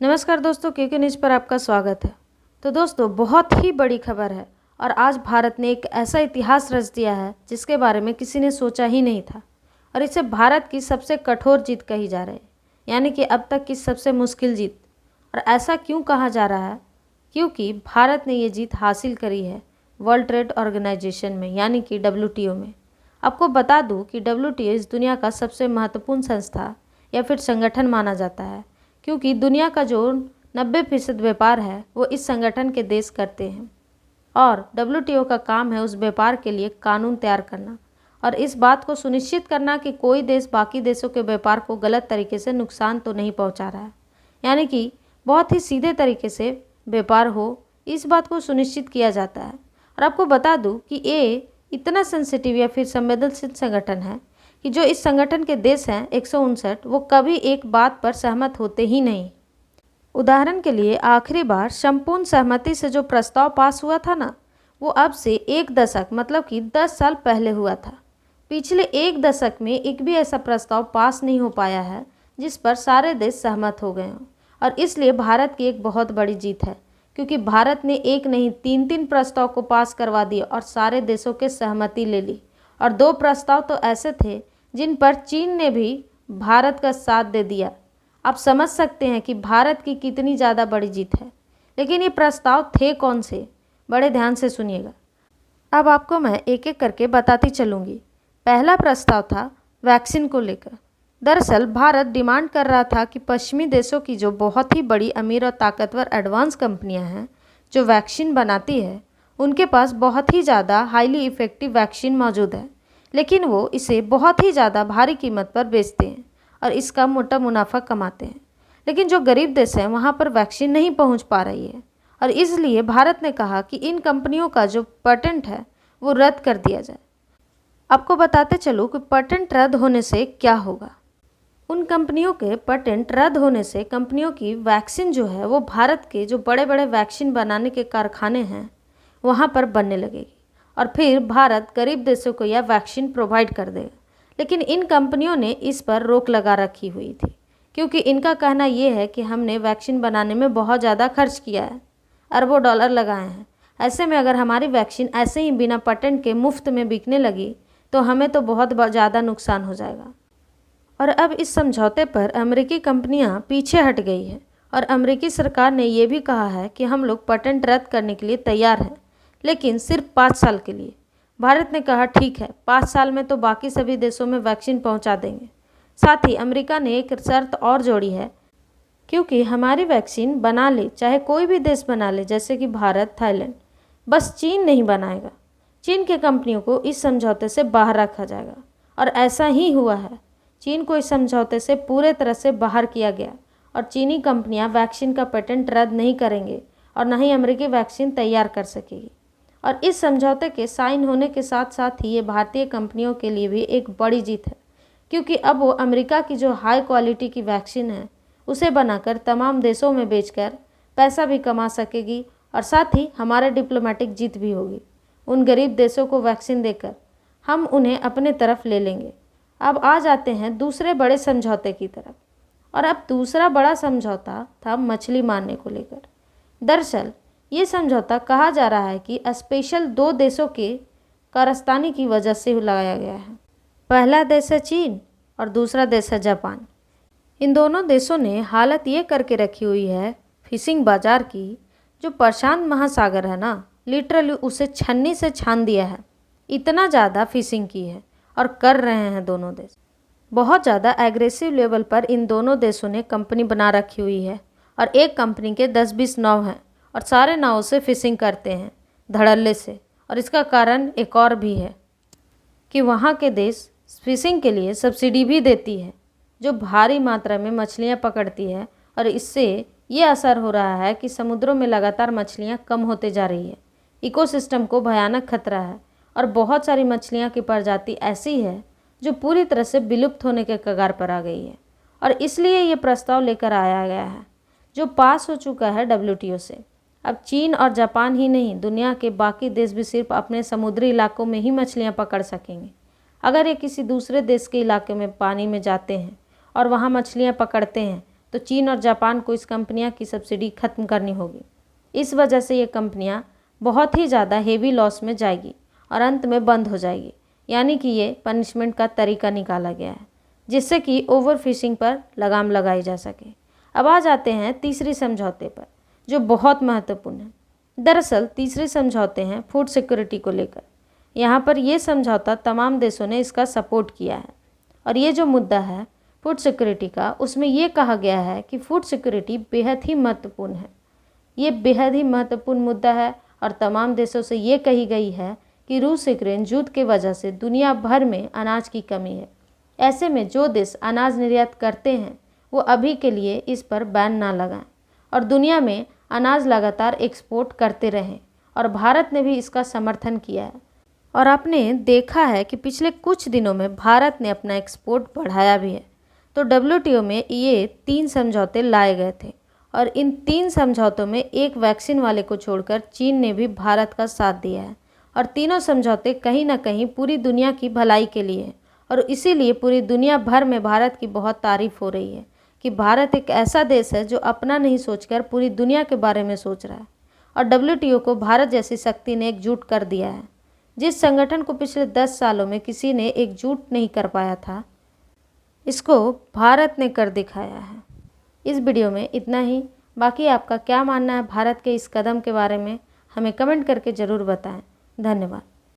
नमस्कार दोस्तों, क्योंकि न्यूज़ पर आपका स्वागत है। तो दोस्तों, बहुत ही बड़ी खबर है और आज भारत ने एक ऐसा इतिहास रच दिया है जिसके बारे में किसी ने सोचा ही नहीं था और इसे भारत की सबसे कठोर जीत कही जा रही है, यानी कि अब तक की सबसे मुश्किल जीत। और ऐसा क्यों कहा जा रहा है? क्योंकि भारत ने ये जीत हासिल करी है वर्ल्ड ट्रेड ऑर्गेनाइजेशन में, यानी कि WTO में। आपको बता दूं कि WTO इस दुनिया का सबसे महत्वपूर्ण संस्था या फिर संगठन माना जाता है, क्योंकि दुनिया का जो 90% व्यापार है वो इस संगठन के देश करते हैं और WTO का काम है उस व्यापार के लिए कानून तैयार करना और इस बात को सुनिश्चित करना कि कोई देश बाकी देशों के व्यापार को गलत तरीके से नुकसान तो नहीं पहुंचा रहा है, यानी कि बहुत ही सीधे तरीके से व्यापार हो, इस बात को सुनिश्चित किया जाता है। और आपको बता दूं कि ये इतना सेंसिटिव या फिर संवेदनशील संगठन है कि जो इस संगठन के देश हैं 159, वो कभी एक बात पर सहमत होते ही नहीं। उदाहरण के लिए आखिरी बार संपूर्ण सहमति से जो प्रस्ताव पास हुआ था ना, वो अब से एक दशक मतलब कि 10 साल पहले हुआ था। पिछले एक दशक में एक भी ऐसा प्रस्ताव पास नहीं हो पाया है जिस पर सारे देश सहमत हो गए हों और इसलिए भारत की एक बहुत बड़ी जीत है, क्योंकि भारत ने एक नहीं 3-3 प्रस्ताव को पास करवा दिए और सारे देशों के सहमति ले ली। और 2 प्रस्ताव तो ऐसे थे जिन पर चीन ने भी भारत का साथ दे दिया। आप समझ सकते हैं कि भारत की कितनी ज़्यादा बड़ी जीत है। लेकिन ये प्रस्ताव थे कौन से? बड़े ध्यान से सुनिएगा। अब आपको मैं एक एक करके बताती चलूँगी। पहला प्रस्ताव था वैक्सीन को लेकर। दरअसल भारत डिमांड कर रहा था कि पश्चिमी देशों की जो बहुत ही बड़ी अमीर और ताकतवर एडवांस कंपनियां हैं जो वैक्सीन बनाती है, उनके पास बहुत ही ज़्यादा हाईली इफ़ेक्टिव वैक्सीन मौजूद है, लेकिन वो इसे बहुत ही ज़्यादा भारी कीमत पर बेचते हैं और इसका मोटा मुनाफा कमाते हैं। लेकिन जो गरीब देश हैं वहाँ पर वैक्सीन नहीं पहुँच पा रही है और इसलिए भारत ने कहा कि इन कंपनियों का जो पेटेंट है वो रद्द कर दिया जाए। आपको बताते चलूँ कि पेटेंट रद्द होने से क्या होगा। उन कंपनियों के पेटेंट रद्द होने से कंपनियों की वैक्सीन जो है वो भारत के जो बड़े बड़े वैक्सीन बनाने के कारखाने हैं वहाँ पर बनने लगेगी और फिर भारत गरीब देशों को यह वैक्सीन प्रोवाइड कर देगा। लेकिन इन कंपनियों ने इस पर रोक लगा रखी हुई थी, क्योंकि इनका कहना ये है कि हमने वैक्सीन बनाने में बहुत ज़्यादा खर्च किया है, अरबों डॉलर लगाए हैं। ऐसे में अगर हमारी वैक्सीन ऐसे ही बिना पेटेंट के मुफ्त में बिकने लगी तो हमें तो बहुत ज़्यादा नुकसान हो जाएगा। और अब इस समझौते पर अमेरिकी कंपनियां पीछे हट गई है और अमेरिकी सरकार ने ये भी कहा है कि हम लोग पेटेंट रद्द करने के लिए तैयार हैं, लेकिन सिर्फ 5 साल के लिए। भारत ने कहा ठीक है, 5 साल में तो बाकी सभी देशों में वैक्सीन पहुंचा देंगे। साथ ही अमेरिका ने एक शर्त और जोड़ी है, क्योंकि हमारी वैक्सीन बना ले चाहे कोई भी देश बना ले, जैसे कि भारत, थाईलैंड, बस चीन नहीं बनाएगा। चीन के कंपनियों को इस समझौते से बाहर रखा जाएगा और ऐसा ही हुआ है। चीन को इस समझौते से पूरे तरह से बाहर किया गया और चीनी कंपनियां वैक्सीन का पेटेंट रद्द नहीं करेंगे और न ही अमेरिकी वैक्सीन तैयार कर सकेगी। और इस समझौते के साइन होने के साथ साथ ही ये भारतीय कंपनियों के लिए भी एक बड़ी जीत है, क्योंकि अब वो अमेरिका की जो हाई क्वालिटी की वैक्सीन है उसे बनाकर तमाम देशों में बेचकर पैसा भी कमा सकेगी और साथ ही हमारे डिप्लोमेटिक जीत भी होगी। उन गरीब देशों को वैक्सीन देकर हम उन्हें अपने तरफ ले लेंगे। अब आ जाते हैं दूसरे बड़े समझौते की तरफ। और अब दूसरा बड़ा समझौता था मछली मारने को लेकर। दरअसल ये समझौता कहा जा रहा है कि स्पेशल 2 देशों के कारस्तानी की वजह से लगाया गया है। पहला देश है चीन और दूसरा देश है जापान। इन दोनों देशों ने हालत ये करके रखी हुई है फिशिंग बाजार की, जो प्रशांत महासागर है ना, लिटरली उसे छन्नी से छान दिया है। इतना ज़्यादा फिशिंग की है और कर रहे हैं दोनों देश। बहुत ज़्यादा एग्रेसिव लेवल पर इन दोनों देशों ने कंपनी बना रखी हुई है और एक कंपनी के 10-20 नाव हैं और सारे नाव से फिशिंग करते हैं धड़ल्ले से। और इसका कारण एक और भी है कि वहाँ के देश फिशिंग के लिए सब्सिडी भी देती है, जो भारी मात्रा में मछलियाँ पकड़ती है और इससे ये असर हो रहा है कि समुद्रों में लगातार मछलियाँ कम होते जा रही है। इकोसिस्टम को भयानक खतरा है और बहुत सारी मछलियाँ की प्रजाति ऐसी है जो पूरी तरह से विलुप्त होने के कगार पर आ गई है। और इसलिए ये प्रस्ताव लेकर आया गया है जो पास हो चुका है WTO से। अब चीन और जापान ही नहीं, दुनिया के बाकी देश भी सिर्फ अपने समुद्री इलाकों में ही मछलियाँ पकड़ सकेंगे। अगर ये किसी दूसरे देश के इलाके में पानी में जाते हैं और वहाँ मछलियाँ पकड़ते हैं तो चीन और जापान को इस कंपनियां की सब्सिडी खत्म करनी होगी। इस वजह से ये कंपनियां बहुत ही ज़्यादा हेवी लॉस में जाएगी और अंत में बंद हो जाएगी। यानी कि ये पनिशमेंट का तरीका निकाला गया है जिससे कि ओवर फिशिंग पर लगाम लगाई जा सके। अब आ जाते हैं तीसरी समझौते पर, जो बहुत महत्वपूर्ण है। दरअसल तीसरे समझौते हैं फूड सिक्योरिटी को लेकर। यहाँ पर ये समझौता तमाम देशों ने इसका सपोर्ट किया है और ये जो मुद्दा है फूड सिक्योरिटी का, उसमें ये कहा गया है कि फूड सिक्योरिटी बेहद ही महत्वपूर्ण है। ये बेहद ही महत्वपूर्ण मुद्दा है और तमाम देशों से ये कही गई है कि रूस यूक्रेन युद्ध की वजह से दुनिया भर में अनाज की कमी है। ऐसे में जो देश अनाज निर्यात करते हैं वो अभी के लिए इस पर बैन ना लगाएं और दुनिया में अनाज लगातार एक्सपोर्ट करते रहें। और भारत ने भी इसका समर्थन किया है और आपने देखा है कि पिछले कुछ दिनों में भारत ने अपना एक्सपोर्ट बढ़ाया भी है। तो WTO में ये 3 समझौते लाए गए थे और इन 3 समझौतों में एक वैक्सीन वाले को छोड़कर चीन ने भी भारत का साथ दिया है और तीनों समझौते कहीं ना कहीं पूरी दुनिया की भलाई के लिए हैं। और इसीलिए पूरी दुनिया भर में भारत की बहुत तारीफ हो रही है कि भारत एक ऐसा देश है जो अपना नहीं सोचकर पूरी दुनिया के बारे में सोच रहा है। और WTO को भारत जैसी शक्ति ने एकजुट कर दिया है। जिस संगठन को पिछले 10 सालों में किसी ने एकजुट नहीं कर पाया था, इसको भारत ने कर दिखाया है। इस वीडियो में इतना ही। बाकी आपका क्या मानना है भारत के इस कदम के बारे में, हमें कमेंट करके ज़रूर बताएं। धन्यवाद।